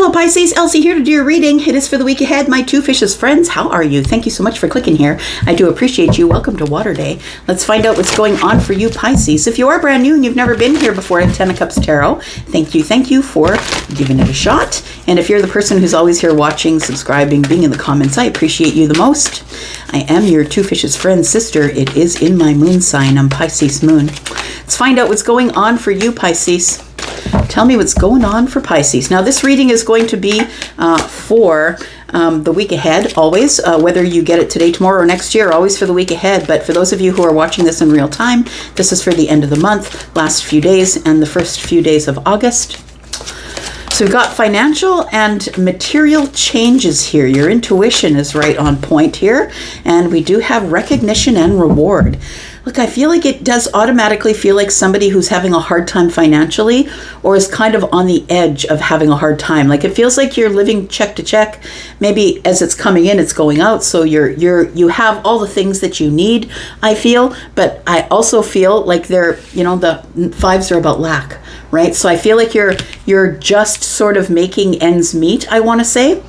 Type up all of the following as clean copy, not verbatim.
Hello Pisces, Elsie here to do your reading. It is for the week ahead. My two fishes friends, how are you? Thank you so much for clicking here. I do appreciate you. Welcome to Water Day. Let's find out what's going on for you Pisces. If you are brand new and you've never been here before at Ten of Cups Tarot, thank you for giving it a shot. And if you're the person who's always here watching, subscribing, being in the comments, I appreciate you the most. I am your two fishes friend sister. It is in my moon sign. I'm Pisces moon. Let's find out what's going on for you Pisces. Tell me what's going on for Pisces. Now, this reading is going to be for the week ahead, always, whether you get it today, tomorrow, or next year, always for the week ahead. But for those of you who are watching this in real time, this is for the end of the month, last few days, and the first few days of August. So we've got financial and material changes here. Your intuition is right on point here. And we do have recognition and reward. Look, I feel like it does automatically feel like somebody who's having a hard time financially or is kind of on the edge of having a hard time. Like it feels like you're living check to check. Maybe as it's coming in, it's going out. So you have all the things that you need, I feel. But I also feel like the fives are about lack, right? So I feel like you're just sort of making ends meet, I want to say.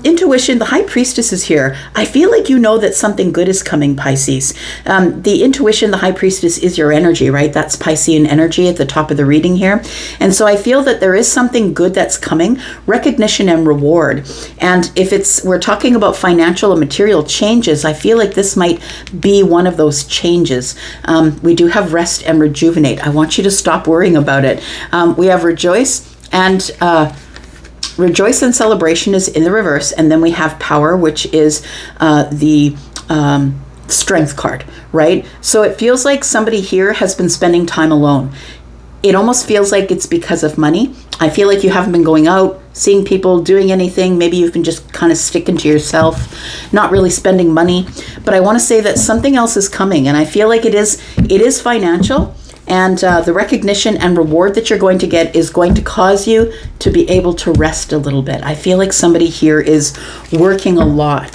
Intuition, the High Priestess is here. I feel like you know that something good is coming, Pisces. The intuition, the High Priestess is your energy, right? That's Piscean energy at the top of the reading here. And so I feel that there is something good that's coming, recognition and reward. And if we're talking about financial and material changes, I feel like this might be one of those changes. We do have rest and rejuvenate. I want you to stop worrying about it. We have rejoice and Rejoice and Celebration is in the reverse, and then we have Power, which is the Strength card, right? So it feels like somebody here has been spending time alone. It almost feels like it's because of money. I feel like you haven't been going out, seeing people, doing anything. Maybe you've been just kind of sticking to yourself, not really spending money. But I want to say that something else is coming, and I feel like it is financial. And the recognition and reward that you're going to get is going to cause you to be able to rest a little bit. I feel like somebody here is working a lot,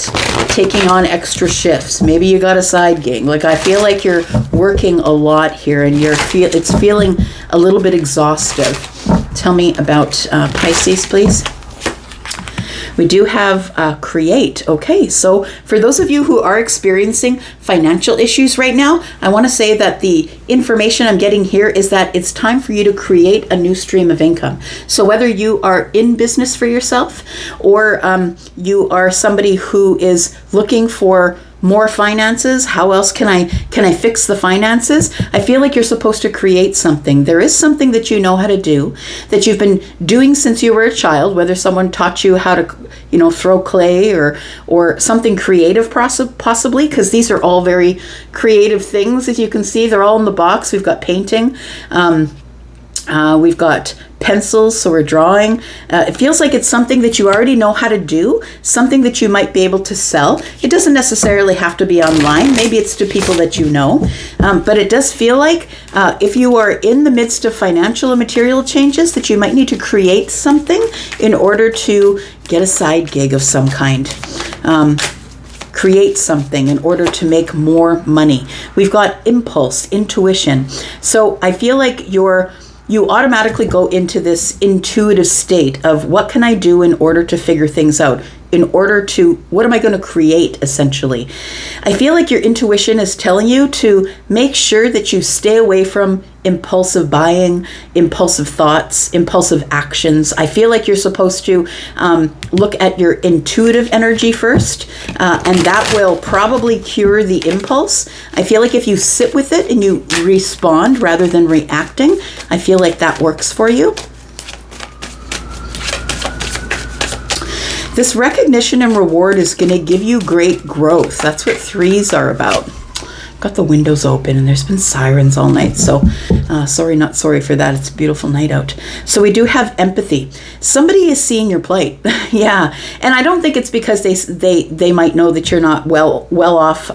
taking on extra shifts. Maybe you got a side gig. Like I feel like you're working a lot here and it's feeling a little bit exhaustive. Tell me about Pisces, please. We do have create. Okay, so for those of you who are experiencing financial issues right now, I want to say that the information I'm getting here is that it's time for you to create a new stream of income. So whether you are in business for yourself or you are somebody who is looking for more finances, how else can I fix the finances? I feel like you're supposed to create something. There is something that you know how to do, that you've been doing since you were a child, whether someone taught you how to, throw clay or something creative possibly, because these are all very creative things. As you can see, they're all in the box. We've got painting. We've got pencils, so we're drawing. It feels like it's something that you already know how to do, something that you might be able to sell. It doesn't necessarily have to be online. Maybe it's to people that you know. But it does feel like if you are in the midst of financial and material changes, that you might need to create something in order to get a side gig of some kind. Create something in order to make more money. We've got impulse, intuition. So I feel like you automatically go into this intuitive state of what can I do in order to figure things out? What am I going to create, essentially? I feel like your intuition is telling you to make sure that you stay away from impulsive buying, impulsive thoughts, impulsive actions. I feel like you're supposed to look at your intuitive energy first, and that will probably cure the impulse. I feel like if you sit with it and you respond rather than reacting, I feel like that works for you. This recognition and reward is going to give you great growth. That's what threes are about. Got the windows open and there's been sirens all night. So sorry, not sorry for that. It's a beautiful night out. So we do have empathy. Somebody is seeing your plight. Yeah. And I don't think it's because they might know that you're not well off.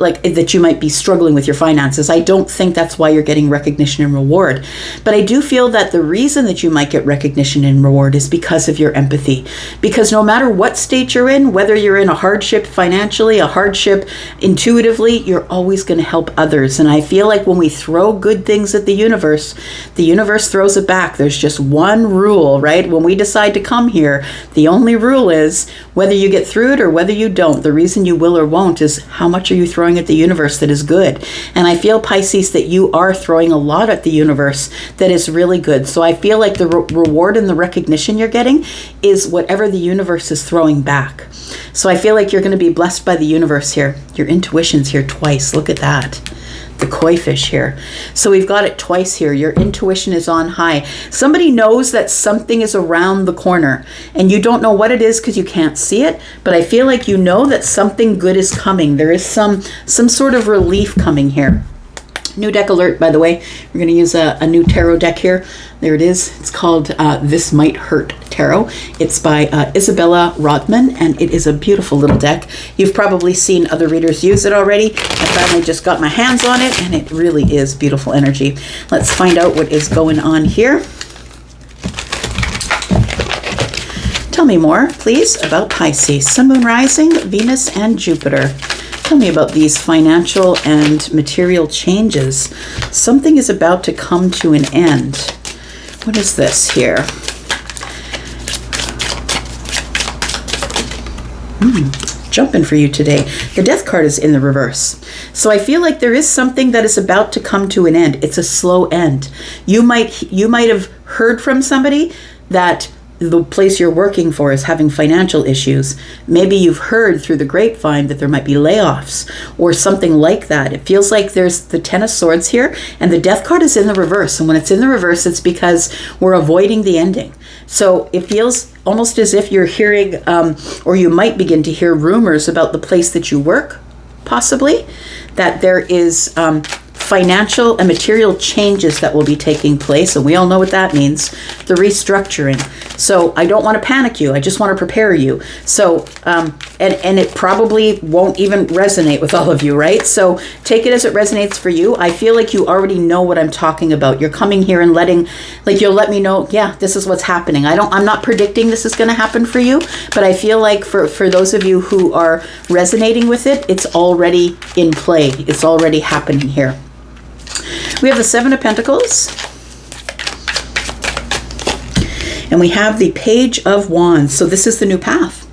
like that you might be struggling with your finances. I don't think that's why you're getting recognition and reward. But I do feel that the reason that you might get recognition and reward is because of your empathy. Because no matter what state you're in, whether you're in a hardship financially, a hardship intuitively, you're always going to help others. And I feel like when we throw good things at the universe throws it back. There's just one rule, right? When we decide to come here, the only rule is whether you get through it or whether you don't. The reason you will or won't is how much are you throwing at the universe that is good. And I feel, Pisces, that you are throwing a lot at the universe that is really good. So I feel like the reward and the recognition you're getting is whatever the universe is throwing back. So I feel like you're going to be blessed by the universe here. Your intuition's here twice. Look at that. The koi fish here. So we've got it twice here. Your intuition is on high. Somebody knows that something is around the corner and you don't know what it is because you can't see it, but I feel like you know that something good is coming. There is some sort of relief coming here. New deck alert, by the way. We're going to use a new tarot deck here. There it is. It's called This Might Hurt Tarot. It's by Isabella Rodman, and it is a beautiful little deck. You've probably seen other readers use it already. I finally just got my hands on it, and it really is beautiful energy. Let's find out what is going on here. Tell me more, please, about Pisces. Sun, Moon, Rising, Venus, and Jupiter. Tell me about these financial and material changes. Something is about to come to an end. What is this here? Jumping for you today. The Death card is in the reverse. So I feel like there is something that is about to come to an end. It's a slow end. You might have heard from somebody that the place you're working for is having financial issues. Maybe you've heard through the grapevine that there might be layoffs or something like that. It feels like there's the Ten of Swords here, and the Death card is in the reverse. And when it's in the reverse, it's because we're avoiding the ending. So it feels almost as if you're hearing, or you might begin to hear rumors about the place that you work, possibly, that there is financial and material changes that will be taking place, and we all know what that means, the restructuring. So I don't want to panic you, I just want to prepare you. So and it probably won't even resonate with all of you, right? So take it as it resonates for you. I feel like you already know what I'm talking about. You're coming here and you'll let me know, yeah, this is what's happening. I'm not predicting this is going to happen for you, but I feel like for those of you who are resonating with it, it's already in play. It's already happening here. We have the Seven of Pentacles, and we have the Page of Wands. So this is the new path.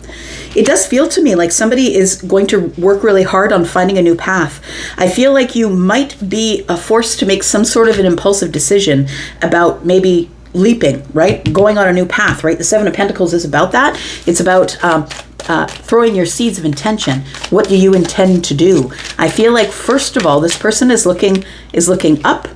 It does feel to me like somebody is going to work really hard on finding a new path. I feel like you might be forced to make some sort of an impulsive decision about maybe leaping, right? Going on a new path, right? The Seven of Pentacles is about that. It's about throwing your seeds of intention. What do you intend to do? I feel like, first of all, this person is looking up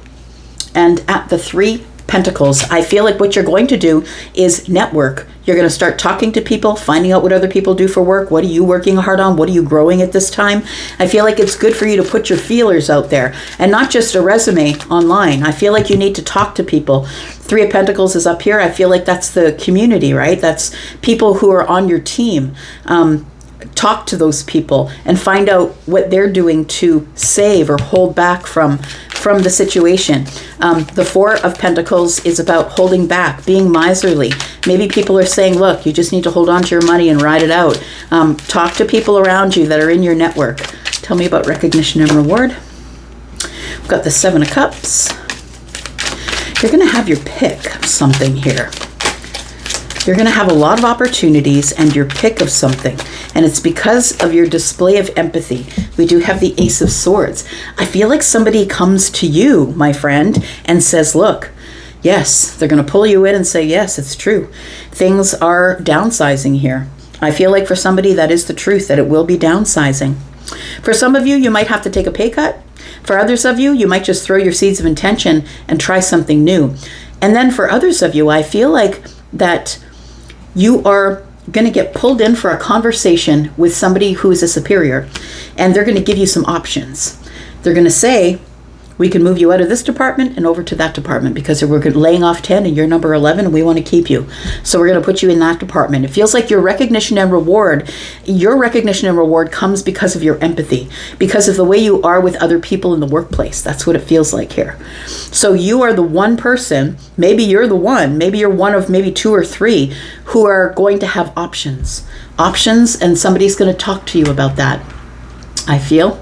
and at the Three Pentacles. I feel like what you're going to do is network. You're going to start talking to people, finding out what other people do for work. What are you working hard on? What are you growing at this time? I feel like it's good for you to put your feelers out there and not just a resume online. I feel like you need to talk to people. Three of Pentacles is up here. I feel like that's the community, right? That's people who are on your team. Talk to those people and find out what they're doing to save or hold back from the situation. The Four of Pentacles is about holding back, being miserly. Maybe people are saying, look, you just need to hold on to your money and ride it out. Talk to people around you that are in your network. Tell me about recognition and reward. We've got the Seven of Cups. You're going to have your pick of something here. You're going to have a lot of opportunities and your pick of something. And it's because of your display of empathy. We do have the Ace of Swords. I feel like somebody comes to you, my friend, and says, look, yes, they're going to pull you in and say, yes, it's true. Things are downsizing here. I feel like for somebody that is the truth, that it will be downsizing. For some of you, you might have to take a pay cut. For others of you, you might just throw your seeds of intention and try something new. And then for others of you, I feel like that you are going to get pulled in for a conversation with somebody who is a superior, and they're going to give you some options. They're going to say, we can move you out of this department and over to that department because we're laying off 10 and you're number 11 and we want to keep you. So we're going to put you in that department. It feels like your recognition and reward comes because of your empathy, because of the way you are with other people in the workplace. That's what it feels like here. So you are the one person, maybe you're the one, maybe you're one of maybe 2 or 3 who are going to have options, and somebody's going to talk to you about that, I feel.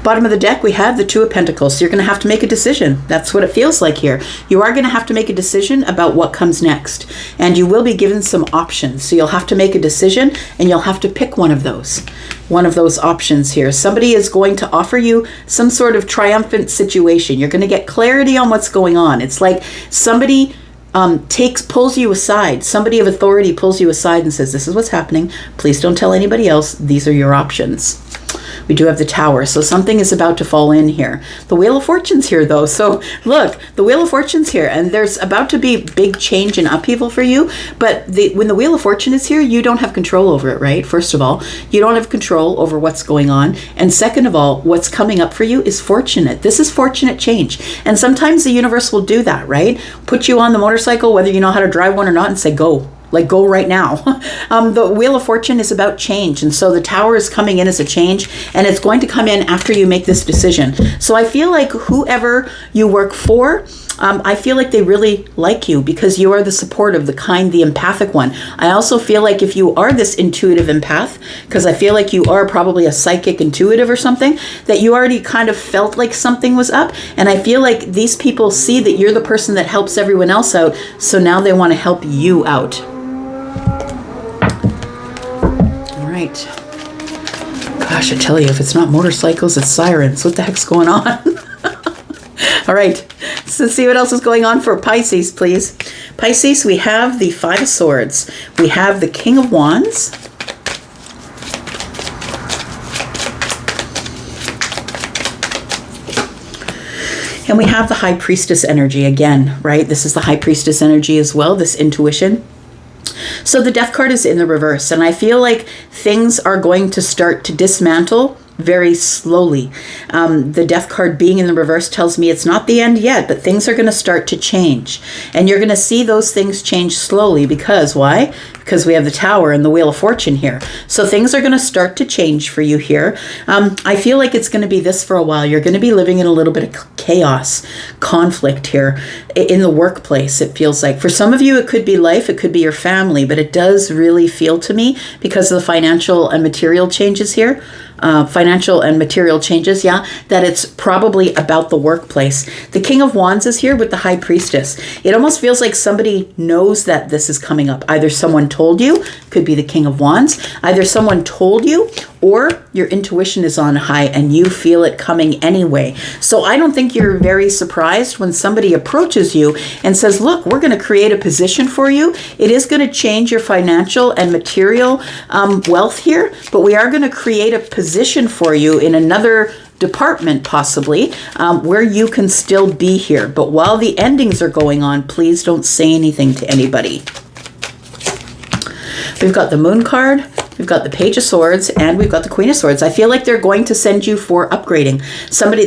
Bottom of the deck, we have the 2 of Pentacles. So you're going to have to make a decision. That's what it feels like here. You are going to have to make a decision about what comes next. And you will be given some options. So you'll have to make a decision and you'll have to pick one of those options here. Somebody is going to offer you some sort of triumphant situation. You're going to get clarity on what's going on. It's like somebody pulls you aside. Somebody of authority pulls you aside and says, this is what's happening. Please don't tell anybody else. These are your options. We do have the Tower, so something is about to fall in here. The Wheel of Fortune's here, though. So look, the Wheel of Fortune's here, and there's about to be big change and upheaval for you. But when the Wheel of Fortune is here, you don't have control over it, right? First of all, you don't have control over what's going on. And second of all, what's coming up for you is fortunate. This is fortunate change. And sometimes the universe will do that, right? Put you on the motorcycle, whether you know how to drive one or not, and say, go. Like, go right now. The Wheel of Fortune is about change. And so the Tower is coming in as a change, and it's going to come in after you make this decision. So I feel like whoever you work for, I feel like they really like you because you are the supportive, the kind, the empathic one. I also feel like if you are this intuitive empath, because I feel like you are probably a psychic intuitive or something, that you already kind of felt like something was up. And I feel like these people see that you're the person that helps everyone else out. So now they want to help you out. Gosh, I tell you, if it's not motorcycles, it's sirens. What the heck's going on? All right, so see what else is going on for Pisces, please. Pisces, we have the 5 of Swords. We have the King of Wands. And we have the High Priestess energy again, right? This is the High Priestess energy as well, this intuition. So the Death card is in the reverse, and I feel like things are going to start to dismantle very slowly. The Death card being in the reverse tells me it's not the end yet, but things are going to start to change. And you're going to see those things change slowly because why? Because we have the Tower and the Wheel of Fortune here. So things are going to start to change for you here. I feel like it's going to be this for a while. You're going to be living in a little bit of chaos, conflict here in the workplace, it feels like. For some of you, it could be life, it could be your family, but it does really feel to me because of the financial and material changes here. That it's probably about the workplace. The King of Wands is here with the High Priestess. It almost feels like somebody knows that this is coming up. Either someone told you, could be the King of Wands, either someone told you, or your intuition is on high and you feel it coming anyway. So I don't think you're very surprised when somebody approaches you and says, look, we're going to create a position for you. It is going to change your financial and material wealth here, but we are going to create a position for you in another department possibly where you can still be here. But while the endings are going on, please don't say anything to anybody. We've got the Moon card, we've got the Page of Swords, and we've got the Queen of Swords. I feel like they're going to send you for upgrading.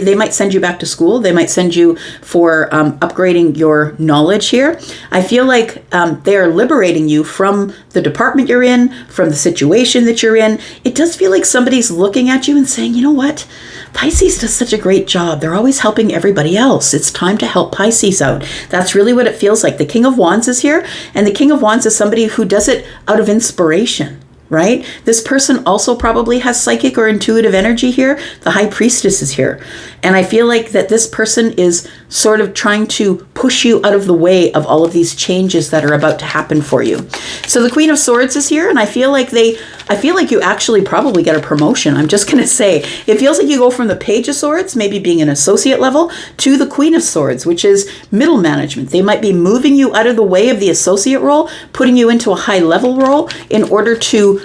They might send you back to school. They might send you for upgrading your knowledge here. I feel like they are liberating you from the department you're in, from the situation that you're in. It does feel like somebody's looking at you and saying, you know what? Pisces does such a great job. They're always helping everybody else. It's time to help Pisces out. That's really what it feels like. The King of Wands is here, and the King of Wands is somebody who does it out of inspiration, right? This person also probably has psychic or intuitive energy here. The High Priestess is here. And I feel like that this person is sort of trying to push you out of the way of all of these changes that are about to happen for you. So the Queen of Swords is here, and I feel like you actually probably get a promotion. I'm just going to say, it feels like you go from the Page of Swords, maybe being an associate level, to the Queen of Swords, which is middle management. They might be moving you out of the way of the associate role, putting you into a high level role in order to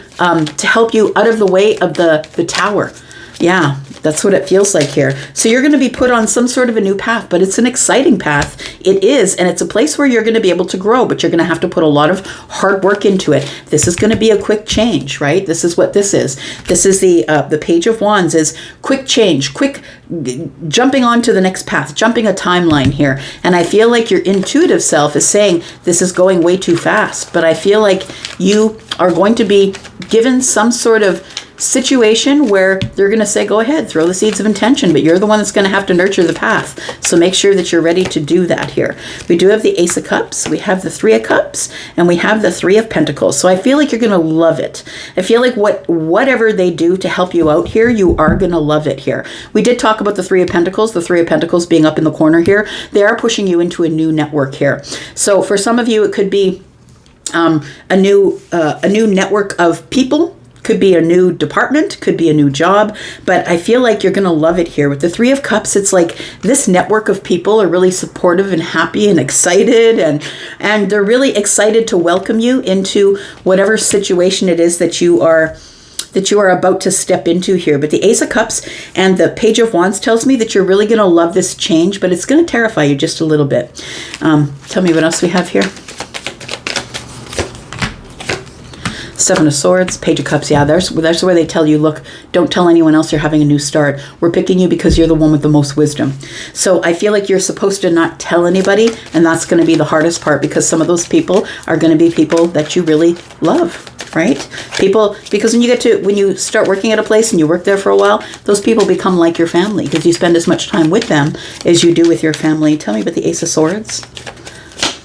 help you out of the way of the Tower. Yeah, That's what it feels like here. So you're going to be put on some sort of a new path, but it's an exciting path. It is, and it's a place where you're going to be able to grow, but you're going to have to put a lot of hard work into it. This is going to be a quick change, right? This is what this is. This is the Page of Wands is quick change, quick jumping onto the next path, jumping a timeline here. And I feel like your intuitive self is saying this is going way too fast, but I feel like you are going to be given some sort of situation where they're going to say, go ahead, throw the seeds of intention, but you're the one that's going to have to nurture the path. So make sure that you're ready to do that here. We do have the Ace of Cups, we have the Three of Cups, and we have the Three of Pentacles. So I feel like you're going to love it. I feel like whatever they do to help you out here, you are going to love it here. We did talk about the Three of Pentacles, the Three of Pentacles being up in the corner here. They are pushing you into a new network here. So for some of you, it could be a new network of people. Could be a new department, could be a new job, but I feel like you're going to love it here. With the Three of Cups, it's like this network of people are really supportive and happy and excited, and they're really excited to welcome you into whatever situation it is that you are about to step into here. But the Ace of Cups and the Page of Wands tells me that you're really going to love this change, but it's going to terrify you just a little bit. Tell me what else we have here. Seven of Swords, Page of Cups. Yeah, there's where they tell you, look, don't tell anyone else you're having a new start. We're picking you because you're the one with the most wisdom. So I feel like you're supposed to not tell anybody, and that's going to be the hardest part, because some of those people are going to be people that you really love, right? People, because when you start working at a place and you work there for a while, those people become like your family because you spend as much time with them as you do with your family. Tell me about the Ace of Swords.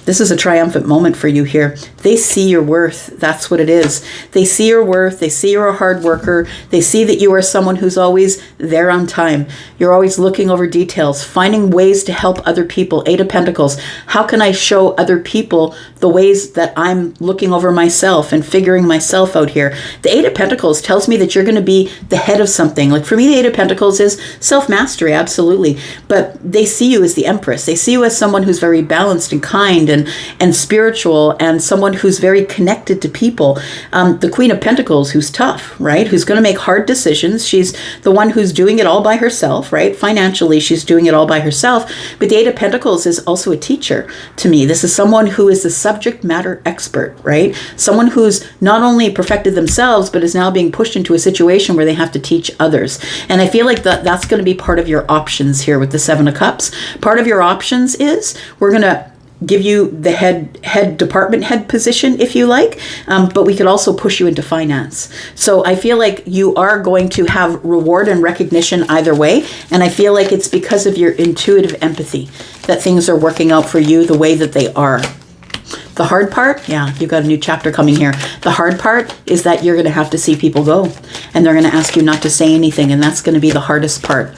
This is a triumphant moment for you here. They see your worth. That's what it is. They see your worth. They see you're a hard worker. They see that you are someone who's always there on time. You're always looking over details, finding ways to help other people. Eight of Pentacles. How can I show other people the ways that I'm looking over myself and figuring myself out here? The Eight of Pentacles tells me that you're going to be the head of something. Like for me, the Eight of Pentacles is self-mastery, absolutely. But they see you as the Empress. They see you as someone who's very balanced and kind and spiritual, and someone who's very connected to people. The Queen of Pentacles, who's tough, right? Who's going to make hard decisions. She's the one who's doing it all by herself, right? Financially, she's doing it all by herself. But the Eight of Pentacles is also a teacher to me. This is someone who is the subject matter expert, right? Someone who's not only perfected themselves, but is now being pushed into a situation where they have to teach others. And I feel like that's going to be part of your options here with the Seven of Cups. Part of your options is we're going to give you the head department head position if you like, but we could also push you into finance. So I feel like you are going to have reward and recognition either way, and I feel like it's because of your intuitive empathy that things are working out for you the way that they are. The hard part, yeah, you've got a new chapter coming here. The hard part is that you're going to have to see people go, and they're going to ask you not to say anything, and that's going to be the hardest part.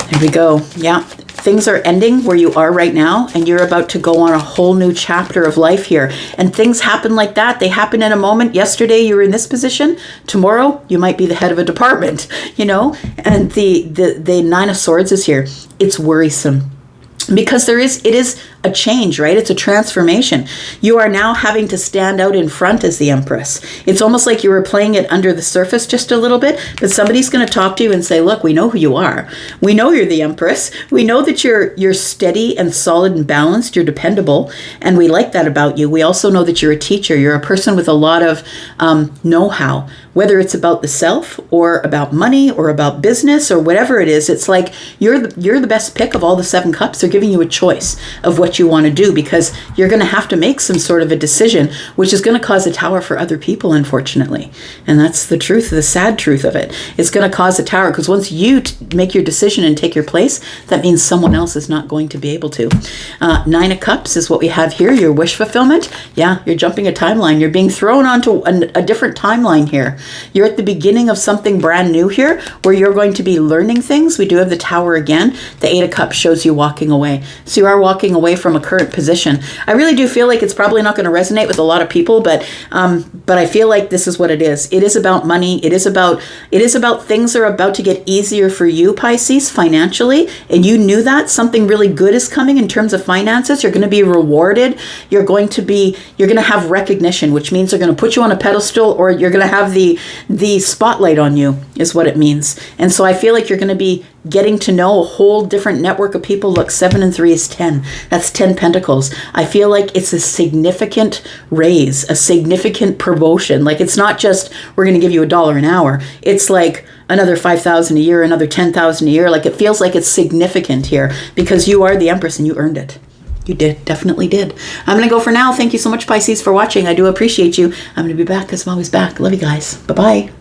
There we go. Yeah. Things are ending where you are right now, and you're about to go on a whole new chapter of life here. And things happen like that. They happen in a moment. Yesterday you were in this position. Tomorrow you might be the head of a department, you know? And the Nine of Swords is here. It's worrisome. Because it is a change, right? It's a transformation. You are now having to stand out in front as the Empress. It's almost like you were playing it under the surface just a little bit, but somebody's going to talk to you and say, look, we know who you are. We know you're the Empress. We know that you're steady and solid and balanced. You're dependable, and we like that about you. We also know that you're a teacher. You're a person with a lot of know-how, whether it's about the self or about money or about business or whatever it is. It's like you're the best pick of all the Seven Cups. They're giving you a choice of what you want to do, because you're going to have to make some sort of a decision, which is going to cause a tower for other people, unfortunately. And that's the truth, the sad truth of it. It's going to cause a tower, because once you make your decision and take your place, that means someone else is not going to be able to. Nine of Cups is what we have here, your wish fulfillment. Yeah, you're jumping a timeline. You're being thrown onto a different timeline here. You're at the beginning of something brand new here, where you're going to be learning things. We do have the Tower again. The Eight of Cups shows you walking away. So you are walking away from a current position. I really do feel like it's probably not going to resonate with a lot of people, but I feel like this is what it is. It is about money. It is about things are about to get easier for you, Pisces, financially, and you knew that something really good is coming in terms of finances. You're going to be rewarded. You're going to have recognition, which means they're going to put you on a pedestal, or you're going to have the spotlight on you, is what it means. And so I feel like you're going to be getting to know a whole different network of people. Look, 7 and 3 is 10. That's 10 pentacles. I feel like it's a significant raise, a significant promotion. Like, it's not just, we're going to give you $1 an hour. It's like another 5,000 a year, another 10,000 a year. Like, it feels like it's significant here because you are the Empress and you earned it. You did, definitely did. I'm going to go for now. Thank you so much, Pisces, for watching. I do appreciate you. I'm going to be back because I'm always back. Love you guys. Bye-bye.